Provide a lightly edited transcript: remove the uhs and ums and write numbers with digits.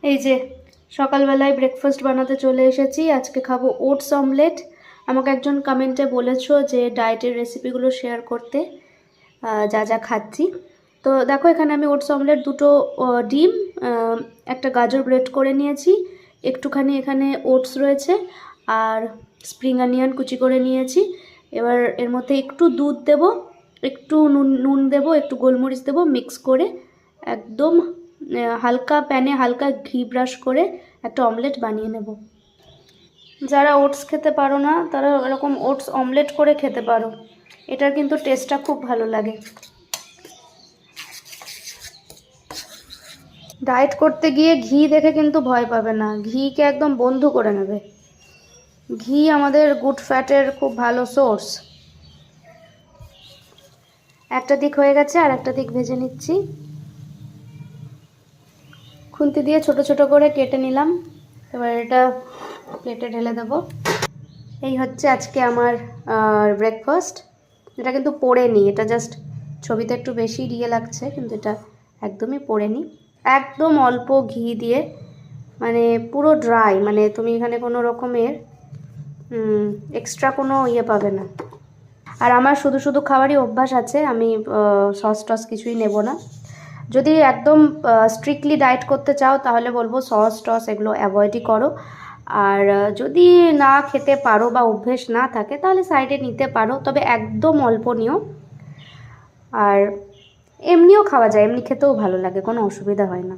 এই যে সকালবেলায় ব্রেকফাস্ট বানাতে চলে এসেছি। আজকে খাবো ওটস অমলেট। আমাকে একজন কমেন্টে বলেছো যে ডায়েটের রেসিপিগুলো শেয়ার করতে, যা যা খাচ্ছি। তো দেখো, এখানে আমি ওটস অমলেট, দুটো ডিম, একটা গাজর গ্রেট করে নিয়েছি, একটুখানি এখানে ওটস রয়েছে, আর স্প্রিং অনিয়ন কুচি করে নিয়েছি। এবার এর মধ্যে একটু দুধ দেব, একটু নুন দেব, একটু গোলমরিচ দেব, মিক্স করে একদম হালকা প্যানে হালকা ঘি ব্রাশ করে একটা অমলেট বানিয়ে নেব। যারা ওটস খেতে পারো না তারা এরকম ওটস অমলেট করে খেতে পারো, এটার কিন্তু টেস্টটা খুব ভালো লাগে। ডায়েট করতে গিয়ে ঘি দেখে কিন্তু ভয় পাবে না, ঘিকে একদম বন্ধু করে নেবে। ঘি আমাদের গুড ফ্যাটের খুব ভালো সোর্স। একটা দিক হয়ে গেছে, আর একটা দিক ভেজে নিচ্ছি। খুন্তি দিয়ে ছোট ছোট করে কেটে নিলাম। এবার এটা প্লেটে ঢেলে দেবো। এই হচ্ছে আজকে আমার ব্রেকফাস্ট। এটা কিন্তু পোড়েনি, এটা জাস্ট ছবিতে একটু বেশি দিয়ে লাগছে, কিন্তু এটা একদমই পোড়েনি। একদম অল্প ঘি দিয়ে, মানে পুরো ড্রাই, মানে তুমি এখানে কোনো রকমের এক্সট্রা কোনো ইয়ে পাবে না। আর আমার শুধু শুধু খাওয়ারই অভ্যাস আছে, আমি সস টস কিছুই নেব না। যদি একদম স্ট্রিক্টলি ডায়েট করতে চাও তাহলে বলবো সস টস এগুলো অ্যাভয়েডই করো। আর যদি না খেতে পারো বা অভ্যেস না থাকে তাহলে সাইডে নিতে পারো, তবে একদম অল্প নিও। আর এমনিও খাওয়া যায়, এমনি খেতেও ভালো লাগে, কোনো অসুবিধা হয় না।